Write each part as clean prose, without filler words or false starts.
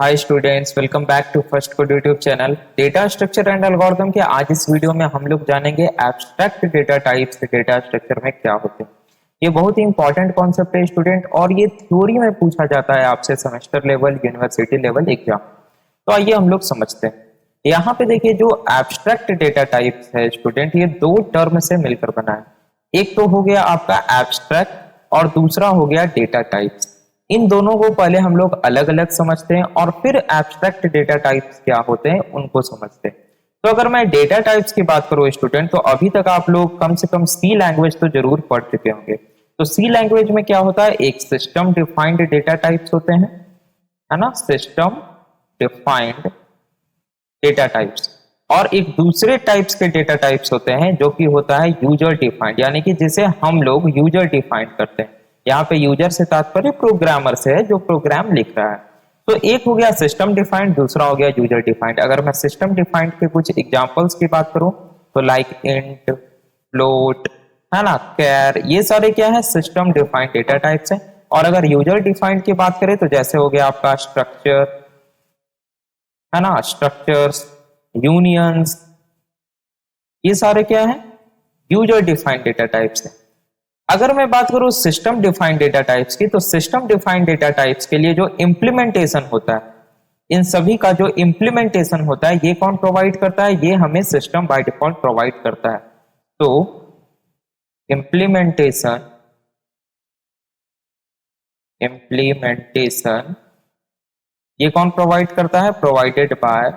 Hi students, welcome back to First Code YouTube channel. Data structure and algorithm के आज इस video में हम लोग जानेंगे abstract data types data structure में क्या होते हैं। ये बहुत ही इंपॉर्टेंट कॉन्सेप्ट है स्टूडेंट, और ये थ्योरी में पूछा जाता है आपसे semester level, university level exam. तो आइए हम लोग समझते हैं। यहाँ पे देखिए, जो एब्स्ट्रैक्ट डेटा टाइप्स है स्टूडेंट, ये दो टर्म से मिलकर बना है। एक तो हो गया आपका एब्स्ट्रैक्ट और दूसरा हो गया डेटा टाइप्स। इन दोनों को पहले हम लोग अलग अलग समझते हैं और फिर एब्स्ट्रैक्ट डेटा टाइप्स क्या होते हैं उनको समझते हैं। तो अगर मैं डेटा टाइप्स की बात करूं स्टूडेंट, तो अभी तक आप लोग कम से कम सी लैंग्वेज तो जरूर पढ़ चुके होंगे। तो सी लैंग्वेज में क्या होता है, एक सिस्टम डिफाइंड डेटा टाइप्स होते हैं, है ना, सिस्टम डिफाइंड डेटा टाइप्स। और एक दूसरे टाइप्स के डेटा टाइप्स होते हैं जो कि होता है यूजर डिफाइंड, यानी कि जिसे हम लोग यूजर डिफाइंड करते हैं। यहाँ पे यूजर से तात्पर्य प्रोग्रामर से है, जो प्रोग्राम लिख रहा है। तो एक हो गया सिस्टम डिफाइंड, दूसरा हो गया यूजर डिफाइंड। अगर मैं सिस्टम डिफाइंड के कुछ एग्जांपल्स की बात करूं तो लाइक इंट, फ्लोट, है ना, कैर, ये सारे क्या है, सिस्टम डिफाइंड डेटा टाइप्स हैं। और अगर यूजर डिफाइंड की बात करें तो जैसे हो गया आपका स्ट्रक्चर, है ना, स्ट्रक्चर्स, यूनियंस, ये सारे क्या है, यूजर डिफाइंड डेटा टाइप्स हैं। अगर मैं बात करूं सिस्टम डिफाइंड डेटा टाइप्स की, तो सिस्टम डिफाइंड डेटा टाइप्स के लिए जो इंप्लीमेंटेशन होता है, इन सभी का जो इंप्लीमेंटेशन होता है, ये कौन प्रोवाइड करता है, ये हमें सिस्टम बाय डिफॉल्ट प्रोवाइड करता है। तो इंप्लीमेंटेशन इंप्लीमेंटेशन ये कौन प्रोवाइड करता है, प्रोवाइडेड बाय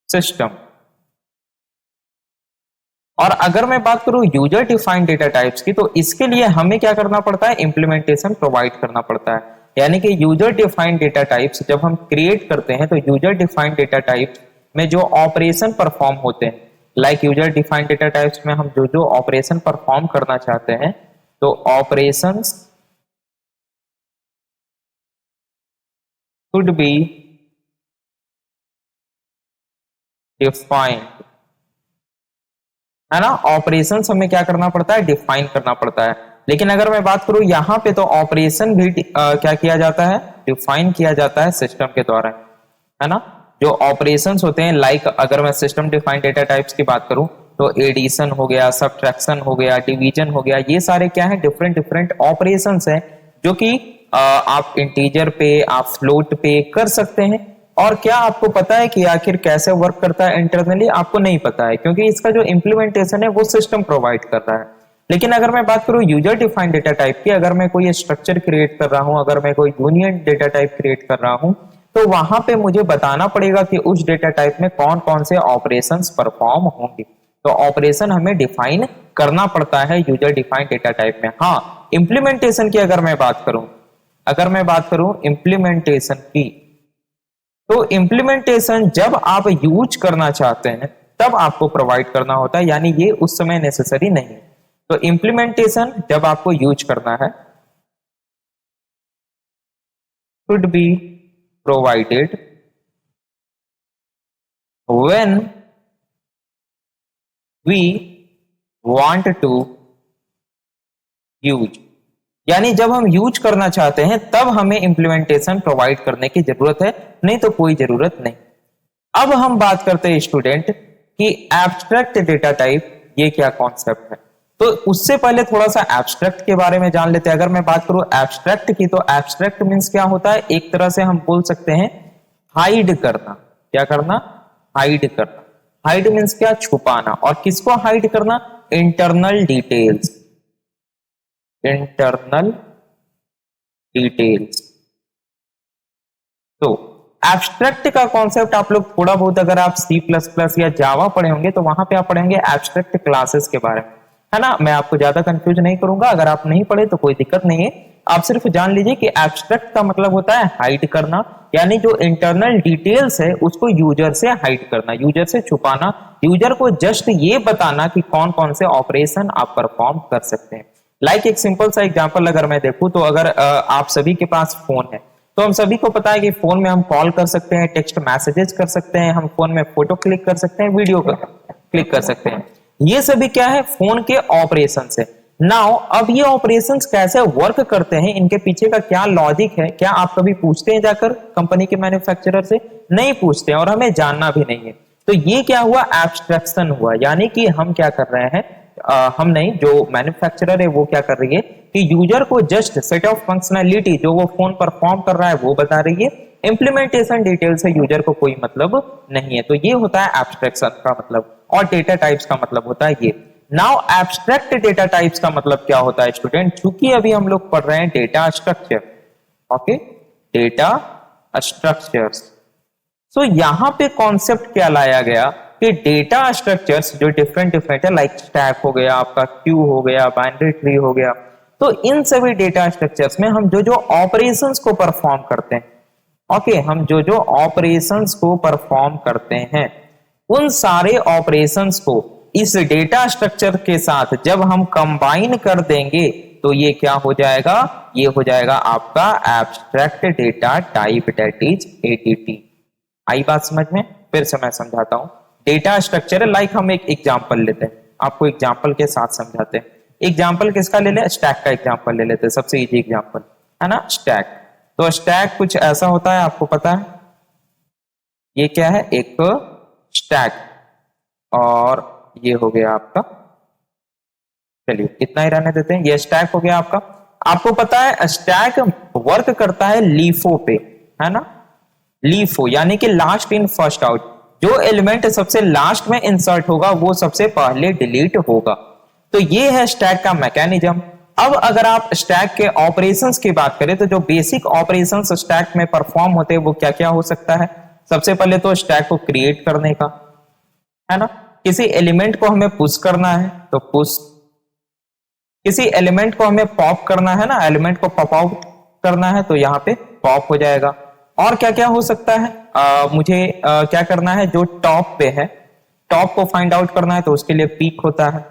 सिस्टम। और अगर मैं बात करूं यूजर डिफाइंड डेटा टाइप्स की, तो इसके लिए हमें क्या करना पड़ता है, इंप्लीमेंटेशन प्रोवाइड करना पड़ता है। यानी कि यूजर डिफाइंड डेटा टाइप्स जब हम क्रिएट करते हैं, तो यूजर डिफाइंड डेटा टाइप्स में जो ऑपरेशन परफॉर्म होते हैं, like user defined data types में हम जो जो ऑपरेशन परफॉर्म करना चाहते हैं, तो ऑपरेशंस शुड बी डिफाइंड, है ना। ऑपरेशंस हमें क्या करना पड़ता है, डिफाइन करना पड़ता है। लेकिन अगर मैं बात करूं यहां पे, तो ऑपरेशन भी क्या किया जाता है, डिफाइन किया जाता है सिस्टम के द्वारा, है ना। जो ऑपरेशंस होते हैं, लाइक अगर मैं सिस्टम डिफाइंड डेटा टाइप्स की बात करूं, तो एडिशन हो गया, सबट्रैक्शन हो गया, डिवीजन हो गया, ये सारे क्या है, डिफरेंट डिफरेंट ऑपरेशंस हैं जो कि आप इंटीजर पे, आप फ्लोट पे कर सकते हैं। और क्या आपको पता है कि आखिर कैसे वर्क करता है इंटरनली, आपको नहीं पता है, क्योंकि इसका जो इंप्लीमेंटेशन है वो सिस्टम प्रोवाइड कर रहा है। लेकिन अगर मैं बात करूं यूजर डिफाइंड डेटा टाइप की, अगर मैं कोई स्ट्रक्चर क्रिएट कर रहा हूं, अगर मैं कोई यूनियन डेटा टाइप क्रिएट कर रहा हूं, तो वहां पे मुझे बताना पड़ेगा कि उस डेटा टाइप में कौन कौन से ऑपरेशंस परफॉर्म होंगे। तो ऑपरेशन हमें डिफाइन करना पड़ता है यूजर डिफाइंड डेटा टाइप में। हाँ, इंप्लीमेंटेशन की अगर मैं बात करूं इंप्लीमेंटेशन की, तो इंप्लीमेंटेशन जब आप यूज करना चाहते हैं तब आपको प्रोवाइड करना होता है, यानी ये उस समय नेसेसरी नहीं है। तो इंप्लीमेंटेशन जब आपको यूज करना है, should be provided when we want to use, यानी जब हम यूज करना चाहते हैं तब हमें इंप्लीमेंटेशन प्रोवाइड करने की जरूरत है, नहीं तो कोई जरूरत नहीं। अब हम बात करते हैं स्टूडेंट कि एब्स्ट्रैक्ट डेटा टाइप ये क्या कॉन्सेप्ट है। तो उससे पहले थोड़ा सा एब्स्ट्रैक्ट के बारे में जान लेते हैं। अगर मैं बात करूं एब्स्ट्रैक्ट की, तो एब्स्ट्रैक्ट मींस क्या होता है, एक तरह से हम बोल सकते हैं हाइड करना। क्या करना, हाइड करना। हाइड मींस क्या, छुपाना। और किसको हाइड करना, इंटरनल डिटेल्स, इंटरनल डिटेल्स। तो एब्स्ट्रैक्ट का कॉन्सेप्ट आप लोग थोड़ा बहुत, अगर आप सी प्लस प्लस या जावा पढ़े होंगे, तो वहां पे आप पढ़ेंगे एब्स्ट्रैक्ट क्लासेस के बारे में, है ना। मैं आपको ज्यादा कंफ्यूज नहीं करूंगा, अगर आप नहीं पढ़े तो कोई दिक्कत नहीं है। आप सिर्फ जान लीजिए कि एब्स्ट्रैक्ट का मतलब होता है हाइड करना, यानी जो इंटरनल डिटेल्स है उसको यूजर से हाइड करना, यूजर से छुपाना, यूजर को जस्ट ये बताना कि कौन कौन से ऑपरेशन आप परफॉर्म कर सकते हैं। लाइक एक सिंपल सा एग्जांपल अगर मैं देखूं, तो अगर आप सभी के पास फोन है, तो हम सभी को पता है कि फोन में हम कॉल कर सकते हैं, टेक्स्ट मैसेजेस कर सकते हैं, हम फोन में फोटो क्लिक कर सकते हैं, वीडियो क्लिक कर सकते हैं। ये सभी क्या है, फोन के ऑपरेशन है। नाउ अब ये ऑपरेशंस कैसे वर्क करते हैं, इनके पीछे का क्या लॉजिक है, क्या आप कभी पूछते हैं जाकर कंपनी के मैन्युफैक्चरर से? नहीं पूछते हैं और हमें जानना भी नहीं है। तो ये क्या हुआ, एब्स्ट्रैक्शन हुआ, यानी कि हम क्या कर रहे हैं, हम नहीं, जो मैन्युफैक्चरर है वो क्या कर रही है कि यूजर को जस्ट सेट ऑफ फंक्शनैलिटी जो वो फोन परफॉर्म कर रहा है वो बता रही है, इंप्लीमेंटेशन डिटेल से यूजर को कोई मतलब नहीं है। तो ये होता है एब्स्ट्रैक्शन का मतलब, और डेटा टाइप्स का मतलब होता है ये। नाउ एब्स्ट्रैक्ट डेटा टाइप्स का मतलब क्या होता है स्टूडेंट, चूंकि अभी हम लोग पढ़ रहे हैं data structure, okay, data structures. So यहां पे कॉन्सेप्ट क्या लाया गया कि डेटा स्ट्रक्चर्स जो डिफरेंट है, लाइक स्टैक हो गया, आपका क्यू हो गया, बाइनरी ट्री हो गया, तो इन सभी डेटा स्ट्रक्चर्स में हम जो जो ऑपरेशंस को परफॉर्म करते हैं, ओके, हम जो जो ऑपरेशंस को परफॉर्म करते हैं, उन सारे ऑपरेशंस को इस डेटा स्ट्रक्चर के साथ जब हम कंबाइन कर देंगे तो ये क्या हो जाएगा, ये हो जाएगा आपका abstract data type, that is ADT. आई बात समझ में? फिर से मैं समझाता हूं। डेटा स्ट्रक्चर है, लाइक हम एक एग्जांपल लेते हैं, आपको एग्जांपल के साथ समझाते हैं। एग्जांपल किसका ले लें, स्टैक का एग्जांपल ले लेते हैं, सबसे इजी एग्जांपल है ना, स्टैक। तो स्टैक कुछ ऐसा होता है, आपको पता है ये क्या है, एक स्टैक, और ये हो गया आपका, चलिए इतना ही रहने देते हैं, ये स्टैक हो गया आपका। आपको पता है स्टैक वर्क करता है लीफो पे, है ना, लीफो यानी कि लास्ट इन फर्स्ट आउट, जो एलिमेंट सबसे लास्ट में इंसर्ट होगा वो सबसे पहले डिलीट होगा। तो ये है स्टैक का मैकेनिज्म। अब अगर आप स्टैक के ऑपरेशंस की बात करें तो जो बेसिक ऑपरेशंस स्टैक में परफॉर्म होते हैं वो क्या क्या हो सकता है, सबसे पहले तो स्टैक को क्रिएट करने का, है ना, किसी एलिमेंट को हमें पुश करना है तो पुश, किसी एलिमेंट को हमें पॉप करना है ना, एलिमेंट को पॉप आउट करना है तो यहाँ पे पॉप हो जाएगा। और क्या क्या हो सकता है, मुझे क्या करना है, जो टॉप पे है, टॉप को फाइंड आउट करना है तो उसके लिए पीक होता है।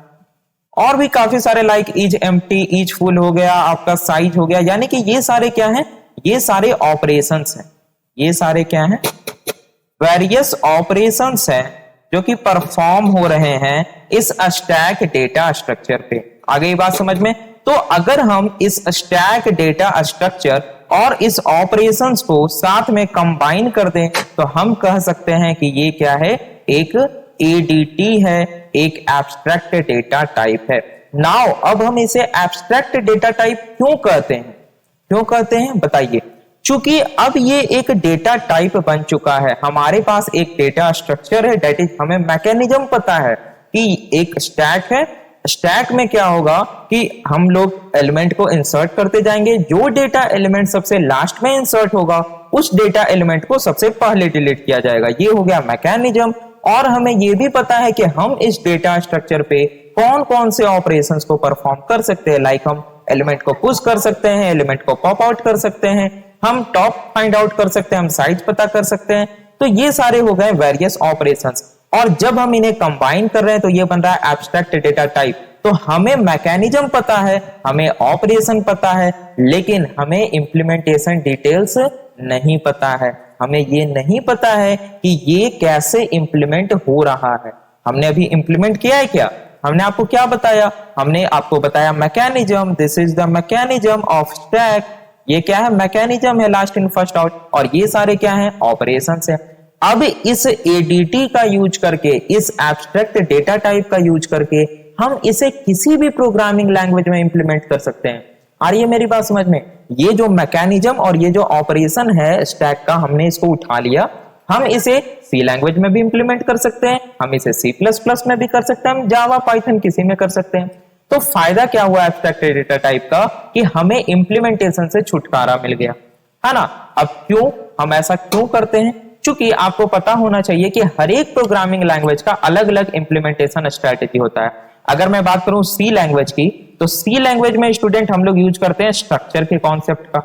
और भी काफी सारे like is empty, is full हो गया, आपका साइज हो गया, यानी कि ये सारे क्या हैं, ये सारे ऑपरेशंस हैं, ये सारे क्या हैं, वेरियस ऑपरेशंस हैं जो कि परफॉर्म हो रहे हैं इस स्टैक डेटा स्ट्रक्चर पे। आ गई बात समझ में? तो अगर हम इस स्टैक डेटा स्ट्रक्चर और इस ऑपरेशंस को साथ में कंबाइन कर दें तो हम कह सकते हैं कि ये क्या है, एक एडीटी है, एक एब्स्ट्रैक्ट डेटा टाइप है। नाउ अब हम इसे एब्स्ट्रैक्ट डेटा टाइप क्यों कहते हैं, क्यों कहते हैं बताइए? चूंकि अब ये एक डेटा टाइप बन चुका है, हमारे पास एक डेटा स्ट्रक्चर है, दैट इज हमें मैकेनिज्म पता है कि एक स्टैक है, स्टैक में क्या होगा कि हम लोग एलिमेंट को इंसर्ट करते जाएंगे, जो डेटा एलिमेंट सबसे लास्ट में इंसर्ट होगा उस डेटा एलिमेंट को सबसे पहले डिलीट किया जाएगा। ये हो गया मैकेनिज्म। और हमें ये भी पता है कि हम इस डेटा स्ट्रक्चर पे कौन कौन से ऑपरेशंस को परफॉर्म कर सकते हैं, लाइक हम एलिमेंट को पुश कर सकते हैं, एलिमेंट को पॉप आउट कर सकते हैं, हम टॉप फाइंड आउट कर सकते हैं, हम साइज पता कर सकते हैं। तो ये सारे हो गए वेरियस ऑपरेशंस, और जब हम इन्हें कंबाइन कर रहे हैं तो ये बन रहा है एब्स्ट्रैक्ट डेटा टाइप। तो हमें मैकेनिज्म पता है, हमें ऑपरेशन पता है, लेकिन हमें इंप्लीमेंटेशन डिटेल्स नहीं पता है। हमें ये नहीं पता है कि ये कैसे इंप्लीमेंट हो रहा है। हमने अभी इंप्लीमेंट किया है क्या? हमने आपको क्या बताया? हमने आपको बताया mechanism, this is the mechanism of stack. ये क्या है? मैकेनिज्म है, लास्ट इन फर्स्ट आउट। और ये सारे क्या है? ऑपरेशंस है। अब इस एडीटी का यूज करके, इस एब्स्ट्रैक्ट डेटा टाइप का यूज करके हम इसे किसी भी प्रोग्रामिंग लैंग्वेज में इंप्लीमेंट कर सकते हैं। आ रही है मेरी बात समझ में? ये जो मैकेनिज्म और ये जो ऑपरेशन है स्टैक का, हमने इसको उठा लिया, हम इसे सी लैंग्वेज में भी इंप्लीमेंट कर सकते हैं, हम इसे सी प्लस प्लस में भी कर सकते हैं, हम जावा पाइथन किसी में कर सकते हैं। तो फायदा क्या हुआ एब्स्ट्रैक्ट डेटा टाइप का कि हमें इंप्लीमेंटेशन से छुटकारा मिल गया, है ना। अब क्यों हम ऐसा क्यों करते हैं? चूंकि आपको पता होना चाहिए कि हर एक प्रोग्रामिंग लैंग्वेज का अलग अलग इंप्लीमेंटेशन स्ट्रेटेजी होता है। अगर मैं बात करूं सी लैंग्वेज की, तो सी लैंग्वेज में स्टूडेंट हम लोग यूज करते हैं स्ट्रक्चर के कॉन्सेप्ट का,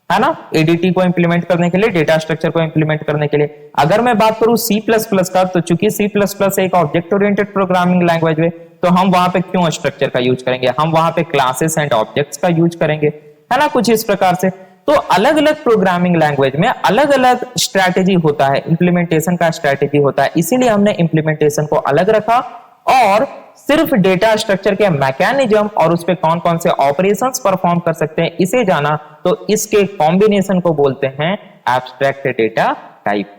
है ना, एडीटी को इंप्लीमेंट करने के लिए, डेटा स्ट्रक्चर को इंप्लीमेंट करने के लिए। अगर मैं बात करूं सी प्लस प्लस का, तो चूंकि सी प्लस प्लस एक ऑब्जेक्ट ओरिएंटेड प्रोग्रामिंग लैंग्वेज है, तो हम वहां पे क्यों स्ट्रक्चर का यूज करेंगे, हम वहां पे क्लासेस एंड ऑब्जेक्ट्स का यूज करेंगे, है ना, कुछ इस प्रकार से। तो अलग अलग प्रोग्रामिंग लैंग्वेज में अलग अलग स्ट्रैटेजी होता है, इंप्लीमेंटेशन का स्ट्रैटेजी होता है, इसीलिए हमने इंप्लीमेंटेशन को अलग रखा और सिर्फ डेटा स्ट्रक्चर के मैकेनिज्म और उस पे कौन कौन से ऑपरेशंस परफॉर्म कर सकते हैं इसे जाना, तो इसके कॉम्बिनेशन को बोलते हैं एब्स्ट्रैक्ट डेटा टाइप।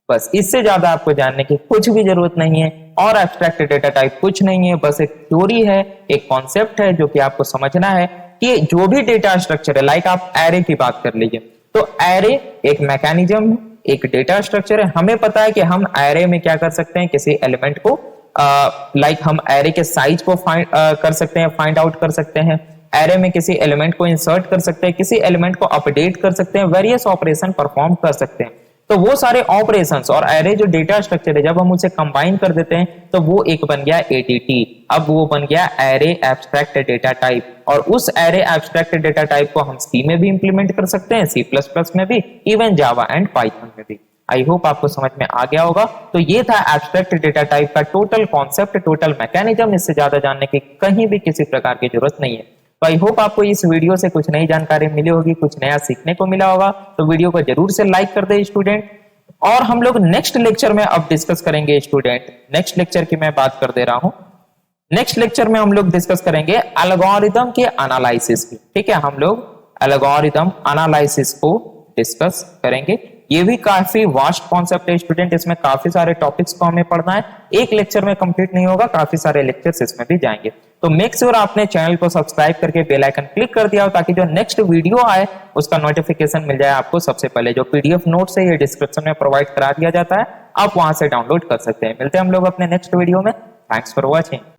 बस इससे ज्यादा आपको जानने की कुछ भी जरूरत नहीं है। और एब्स्ट्रैक्ट डेटा टाइप कुछ नहीं है, बस एक थ्योरी है, एक कॉन्सेप्ट है जो कि आपको समझना है कि जो भी डेटा स्ट्रक्चर है, लाइक आप एरे की बात कर लीजिए, तो एरे एक मैकेनिज्म, एक डेटा स्ट्रक्चर है। हमें पता है कि हम एरे में क्या कर सकते हैं, किसी एलिमेंट को लाइक हम एरे के साइज को फाइंड कर सकते हैं, फाइंड आउट कर सकते हैं, एरे में किसी एलिमेंट को इंसर्ट कर सकते हैं, किसी एलिमेंट को अपडेट कर सकते हैं, वेरियस ऑपरेशन परफॉर्म कर सकते हैं। तो वो सारे ऑपरेशंस और एरे जो डेटा स्ट्रक्चर है, जब हम उसे कंबाइन कर देते हैं तो वो एक बन गया एडीटी। अब वो बन गया एरे एब्स्ट्रैक्ट डेटा टाइप, और उस एरे एब्स्ट्रैक्ट डेटा टाइप को हम सी में भी इंप्लीमेंट कर सकते हैं, सी प्लस प्लस में भी, इवन जावा एंड पाइथन में भी। आई होप आपको समझ में आ गया होगा। तो ये था एब्स्ट्रैक्ट डेटा टाइप का टोटल कॉन्सेप्ट, टोटल मैकेनिज्म। इससे ज्यादा जानने की कहीं भी किसी प्रकार की जरूरत नहीं है। तो आई होप आपको इस वीडियो से कुछ नई जानकारी मिली होगी, कुछ नया सीखने को मिला होगा। तो वीडियो को जरूर से लाइक कर दे स्टूडेंट। और हम लोग नेक्स्ट लेक्चर में अब डिस्कस करेंगे स्टूडेंट, नेक्स्ट लेक्चर की मैं बात कर दे रहा हूं। नेक्स्ट लेक्चर में हम लोग डिस्कस करेंगे एल्गोरिथम के एनालिसिस की। ठीक है, हम लोग एल्गोरिथम एनालिसिस को डिस्कस करेंगे। ये भी काफी वास्ट कॉन्सेप्ट है स्टूडेंट, इसमें काफी सारे टॉपिक्स को हमें पढ़ना है, एक लेक्चर में कंप्लीट नहीं होगा, काफी सारे लेक्चर्स इसमें भी जाएंगे। तो मेक श्योर आपने चैनल को सब्सक्राइब करके बेल आइकन क्लिक कर दिया हो, ताकि जो नेक्स्ट वीडियो आए उसका नोटिफिकेशन मिल जाए आपको सबसे पहले। जो पीडीएफ नोट्स है ये डिस्क्रिप्शन में प्रोवाइड करा दिया जाता है, आप वहां से डाउनलोड कर सकते हैं। मिलते हैं हम लोग अपने नेक्स्ट वीडियो में। Thanks for watching.